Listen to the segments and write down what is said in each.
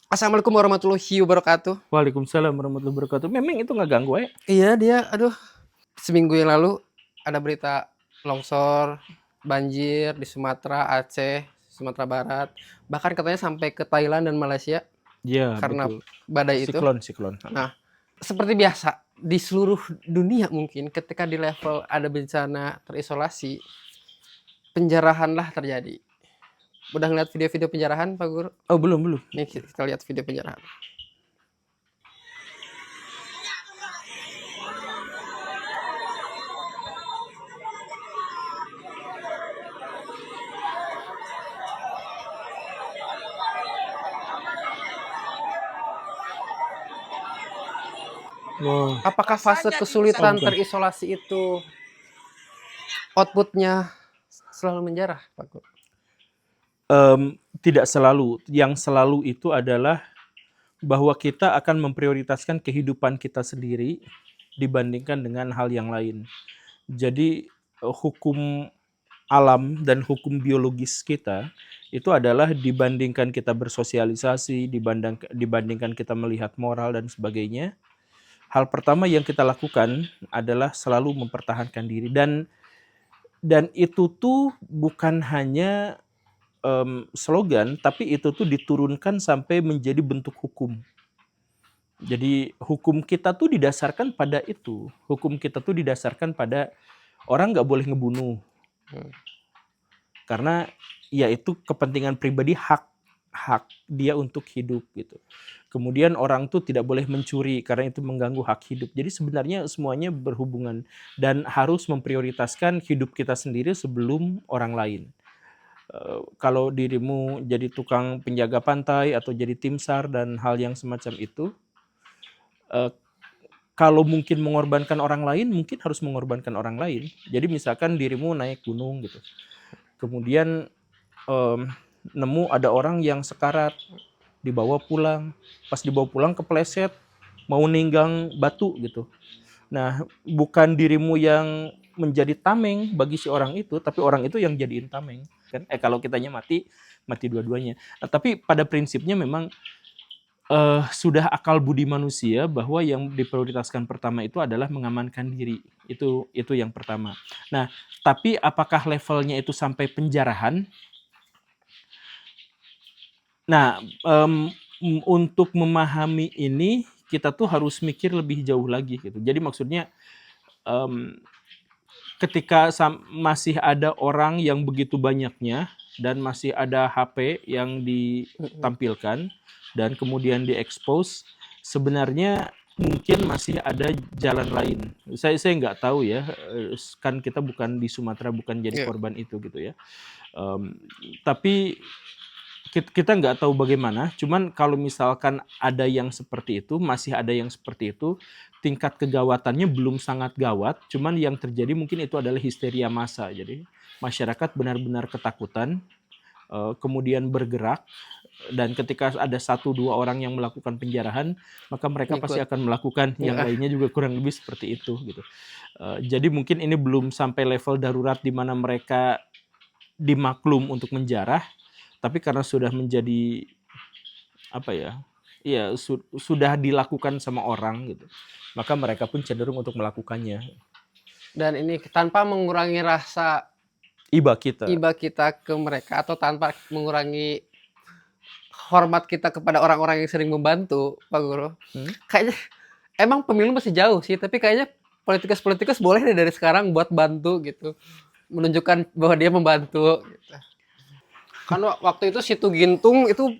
Assalamualaikum warahmatullahi wabarakatuh. Waalaikumsalam warahmatullahi wabarakatuh. Memang itu nggak ganggu ya? Iya dia, aduh, seminggu yang lalu ada berita longsor, banjir di Sumatera, Aceh, Sumatera Barat, bahkan katanya sampai ke Thailand dan Malaysia Iya karena betul. badai itu. Siklon. Nah, seperti biasa di seluruh dunia mungkin ketika di level ada bencana terisolasi, penjarahanlah terjadi. Udah ngeliat video-video penjarahan, Pak Guru? Oh belum. Nih kita lihat video penjarahan. Wow. Apakah fase Oh kesulitan bukan. terisolasi itu outputnya selalu menjarah, Pak Guru? Tidak selalu. Yang selalu itu adalah bahwa kita akan memprioritaskan kehidupan kita sendiri dibandingkan dengan hal yang lain. Jadi hukum alam dan hukum biologis kita itu adalah dibandingkan kita bersosialisasi, dibandingkan kita melihat moral dan sebagainya. Hal pertama yang kita lakukan adalah selalu mempertahankan diri, dan itu tuh bukan hanya slogan, tapi itu tuh diturunkan sampai menjadi bentuk hukum. Jadi hukum kita tuh didasarkan pada itu. Hukum kita tuh didasarkan pada orang nggak boleh ngebunuh. Karena ya itu kepentingan pribadi, hak dia untuk hidup gitu. Kemudian orang tuh tidak boleh mencuri karena itu mengganggu hak hidup. Jadi sebenarnya semuanya berhubungan dan harus memprioritaskan hidup kita sendiri sebelum orang lain. Kalau dirimu jadi tukang penjaga pantai atau jadi tim SAR dan hal yang semacam itu, kalau mungkin mengorbankan orang lain, mungkin harus mengorbankan orang lain. Jadi misalkan dirimu naik gunung gitu, kemudian nemu ada orang yang sekarat, dibawa pulang, pas dibawa pulang kepleset, mau ninggang batu gitu. Nah, bukan dirimu yang menjadi tameng bagi si orang itu, tapi orang itu yang jadiin tameng kan. Kalau kitanya mati dua-duanya. Nah, tapi pada prinsipnya memang sudah akal budi manusia bahwa yang diprioritaskan pertama itu adalah mengamankan diri. Itu yang pertama. Nah, tapi apakah levelnya itu sampai penjarahan? Nah, untuk memahami ini kita tuh harus mikir lebih jauh lagi gitu. Jadi maksudnya ketika masih ada orang yang begitu banyaknya dan masih ada HP yang ditampilkan dan kemudian diekspos, sebenarnya mungkin masih ada jalan lain. Saya nggak tahu ya, kan kita bukan di Sumatera, bukan jadi Iya. korban itu gitu ya. Tapi kita nggak tahu bagaimana, cuman kalau misalkan ada yang seperti itu, masih ada yang seperti itu, tingkat kegawatannya belum sangat gawat, cuman yang terjadi mungkin itu adalah histeria massa. Jadi masyarakat benar-benar ketakutan, kemudian bergerak, dan ketika ada 1-2 orang yang melakukan penjarahan, maka mereka pasti Ngikut. akan melakukan yang Heeh. lainnya juga kurang lebih seperti itu gitu. Jadi mungkin ini belum sampai level darurat di mana mereka dimaklum untuk menjarah, tapi karena sudah menjadi apa ya? Iya, sudah dilakukan sama orang gitu. Maka mereka pun cenderung untuk melakukannya. Dan ini tanpa mengurangi rasa Iba kita. iba kita ke mereka atau tanpa mengurangi hormat kita kepada orang-orang yang sering membantu, Pak Guru. Kayaknya emang pemilu masih jauh sih, tapi kayaknya politikus-politikus boleh deh dari sekarang buat bantu gitu. Menunjukkan bahwa dia membantu gitu. Kan waktu itu Situ Gintung itu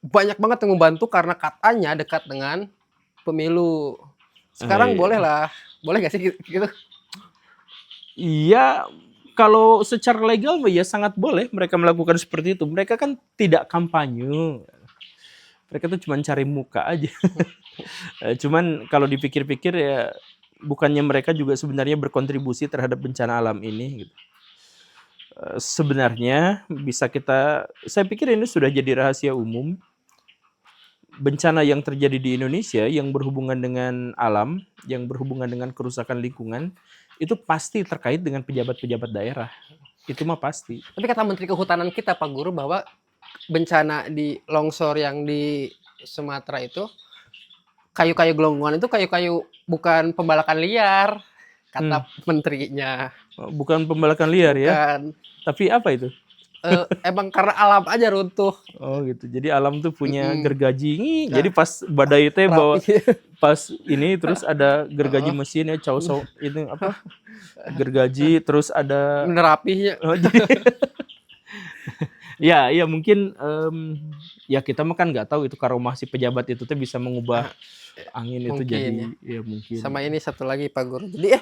banyak banget yang membantu karena katanya dekat dengan pemilu. Sekarang boleh lah. Boleh gak sih gitu? Iya, kalau secara legal ya sangat boleh mereka melakukan seperti itu. Mereka kan tidak kampanye. Mereka tuh cuma cari muka aja. Cuman kalau dipikir-pikir ya bukannya mereka juga sebenarnya berkontribusi terhadap bencana alam ini gitu. Sebenarnya saya pikir ini sudah jadi rahasia umum. Bencana yang terjadi di Indonesia yang berhubungan dengan alam, yang berhubungan dengan kerusakan lingkungan, itu pasti terkait dengan pejabat-pejabat daerah. Itu mah pasti. Tapi kata Menteri Kehutanan kita Pak Guru bahwa bencana di longsor yang di Sumatera itu kayu-kayu gelonggongan itu kayu-kayu bukan pembalakan liar, kata menterinya. Bukan pembalakan liar ya, Bukan. tapi apa itu? Emang karena alam aja runtuh. Oh gitu. Jadi alam tuh punya Mm-mm. gergaji. Nah, Jadi pas badai itu bawa rapi. pas ini terus ada gergaji Heeh. mesin ya, caw itu apa? Gergaji terus ada Bener rapihnya. jadi ya mungkin ya kita mah kan nggak tahu itu karomah si pejabat itu tuh bisa mengubah angin itu Mungkin jadi ya. ya mungkin. Sama ini satu lagi Pak Guru. Jadi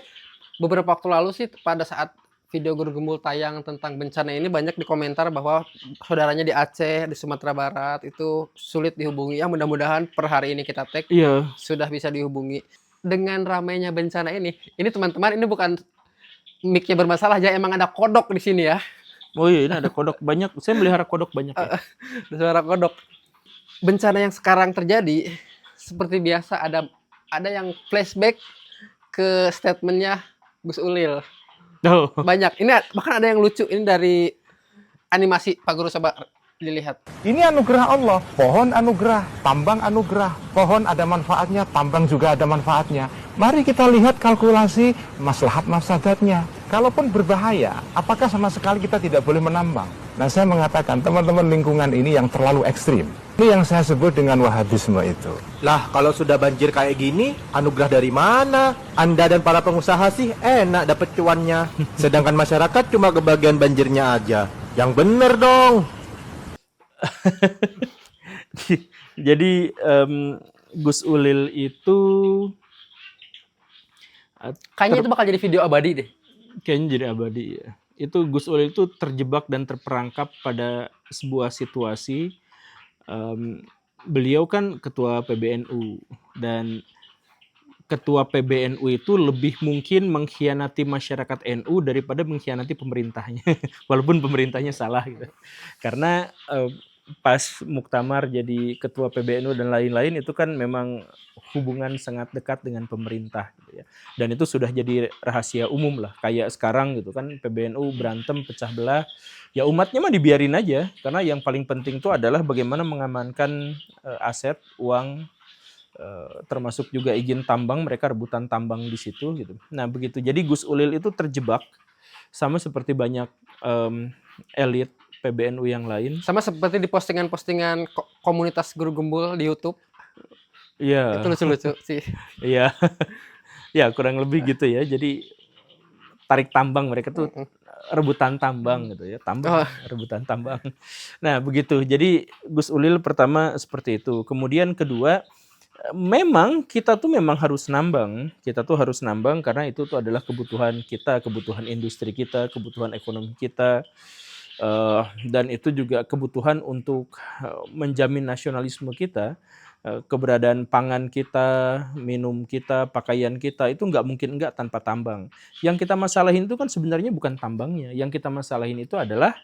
beberapa waktu lalu sih pada saat video Guru Gembul tayang tentang bencana ini banyak di komentar bahwa saudaranya di Aceh, di Sumatera Barat itu sulit dihubungi. Ya mudah-mudahan per hari ini kita tag Iya. sudah bisa dihubungi. Dengan ramainya bencana ini teman-teman ini bukan mic-nya bermasalah aja, emang ada kodok di sini ya. Oh iya, ini ada kodok banyak. Saya melihara kodok banyak ya. Ada suara kodok. Bencana yang sekarang terjadi seperti biasa ada yang flashback ke statementnya Gus Ulil. Oh. Banyak. Ini bahkan ada yang lucu ini dari animasi Pak Guru, coba dilihat. Ini anugerah Allah, pohon anugerah, tambang anugerah, pohon ada manfaatnya, tambang juga ada manfaatnya. Mari kita lihat kalkulasi maslahat mafsadatnya. Kalaupun berbahaya, apakah sama sekali kita tidak boleh menambang? Nah, saya mengatakan teman-teman lingkungan ini yang terlalu ekstrim. Ini yang saya sebut dengan Wahabisme itu. Lah, kalau sudah banjir kayak gini, anugerah dari mana? Anda dan para pengusaha sih enak dapat cuannya. Sedangkan masyarakat cuma kebagian banjirnya aja. Yang bener dong. Jadi Gus Ulil itu Kayaknya itu bakal jadi video abadi deh. kayaknya jadi abadi ya. Itu Gus Ulil itu terjebak dan terperangkap pada sebuah situasi. Beliau kan ketua PBNU dan ketua PBNU itu lebih mungkin mengkhianati masyarakat NU daripada mengkhianati pemerintahnya. Walaupun pemerintahnya salah gitu. Karena pas muktamar jadi ketua PBNU dan lain-lain itu kan memang hubungan sangat dekat dengan pemerintah gitu ya. Dan itu sudah jadi rahasia umum lah. Kayak sekarang gitu kan PBNU berantem pecah belah. Ya umatnya mah dibiarin aja karena yang paling penting itu adalah bagaimana mengamankan aset, uang, termasuk juga izin tambang, mereka rebutan tambang di situ gitu. Nah begitu. Jadi Gus Ulil itu terjebak sama seperti banyak elit PBNU yang lain. Sama seperti di postingan-postingan komunitas Guru Gembul di YouTube. Iya. Itu lucu-lucu sih. Iya. Ya kurang lebih gitu ya. Jadi tarik tambang, mereka tuh rebutan tambang gitu ya. Rebutan tambang. Nah begitu. Jadi Gus Ulil pertama seperti itu. Kemudian kedua, memang kita tuh memang harus nambang. Kita tuh harus nambang karena itu tuh adalah kebutuhan kita, kebutuhan industri kita, kebutuhan ekonomi kita. Dan itu juga kebutuhan untuk menjamin nasionalisme kita, keberadaan pangan kita, minum kita, pakaian kita itu nggak mungkin nggak tanpa tambang. Yang kita masalahin itu kan sebenarnya bukan tambangnya, yang kita masalahin itu adalah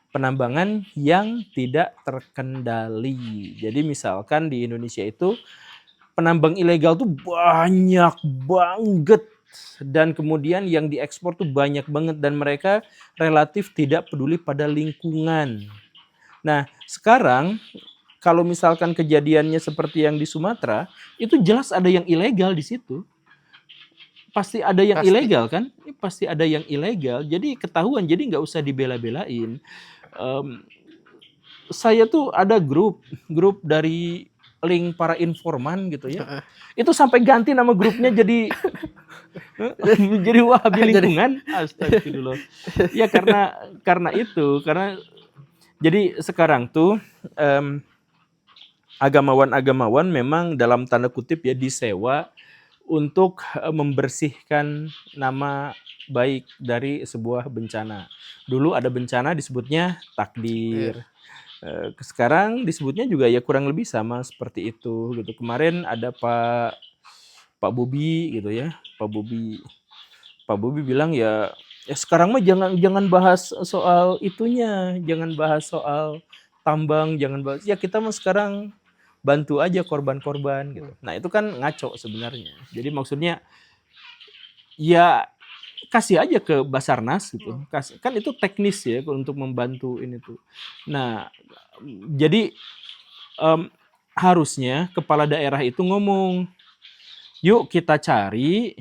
penambangan yang tidak terkendali. Jadi misalkan di Indonesia itu penambang ilegal tuh banyak banget. Dan kemudian yang diekspor tuh banyak banget dan mereka relatif tidak peduli pada lingkungan. Nah sekarang kalau misalkan kejadiannya seperti yang di Sumatera, itu jelas ada yang ilegal di situ. Pasti ada yang ilegal kan? Pasti ada yang ilegal. Jadi ketahuan, jadi nggak usah dibela-belain. Saya tuh ada grup dari link para informan gitu ya. Itu sampai ganti nama grupnya jadi jadi Wahabi lingkungan. Astagfirullah. Ya karena itu, karena jadi sekarang tuh agamawan memang dalam tanda kutip ya disewa untuk membersihkan nama baik dari sebuah bencana. Dulu ada bencana disebutnya takdir. Sekarang disebutnya juga ya kurang lebih sama seperti itu gitu. Kemarin ada Pak Bobi gitu ya. Pak Bobi bilang ya sekarang mah jangan bahas soal itunya, jangan bahas soal tambang, jangan bahas. Ya kita mah sekarang bantu aja korban-korban gitu. Nah, itu kan ngaco sebenarnya. Jadi maksudnya ya kasih aja ke Basarnas gitu. Kan itu teknis ya untuk membantu ini tuh. Nah, jadi harusnya kepala daerah itu ngomong, yuk kita cari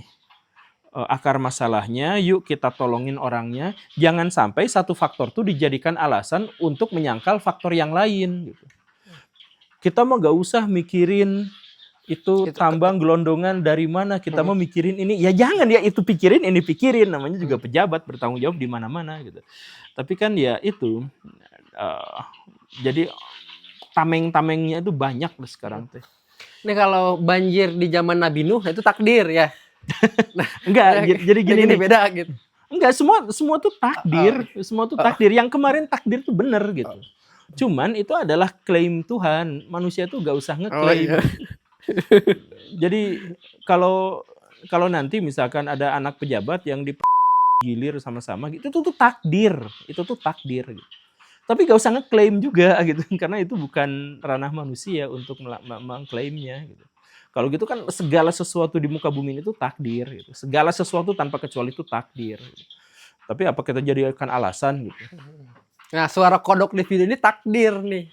akar masalahnya, yuk kita tolongin orangnya. Jangan sampai satu faktor tuh dijadikan alasan untuk menyangkal faktor yang lain. Gitu. Kita mah gak usah mikirin itu tambang gelondongan dari mana, kita mau mikirin ini. Ya jangan ya itu pikirin, ini pikirin. Namanya juga pejabat bertanggung jawab di mana-mana gitu. Tapi kan ya itu, jadi tameng-tamengnya itu banyak lah sekarang teh. Ini kalau banjir di zaman Nabi Nuh itu takdir ya. Enggak, jadi gini nih. Beda gitu. Enggak, semua tuh takdir, semua tuh takdir. Yang kemarin takdir tuh bener gitu. Cuman itu adalah klaim Tuhan. Manusia tuh gak usah ngeklaim. Jadi kalau nanti misalkan ada anak pejabat yang digilir sama-sama gitu, itu tuh takdir, gitu. Tapi gak usah ngeklaim juga gitu, karena itu bukan ranah manusia untuk mengklaimnya gitu. Kalau gitu kan segala sesuatu di muka bumi itu takdir gitu. Segala sesuatu tanpa kecuali itu takdir. Gitu. Tapi apa kita jadikan alasan gitu. Nah, suara kodok di video ini takdir nih.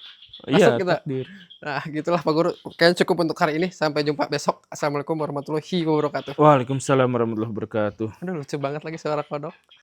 Iya, kita. takdir. Nah, gitulah Pak Guru. Kayaknya cukup untuk hari ini. Sampai jumpa besok. Assalamualaikum warahmatullahi wabarakatuh. Waalaikumsalam warahmatullahi wabarakatuh. Aduh, lucu banget lagi suara kodok.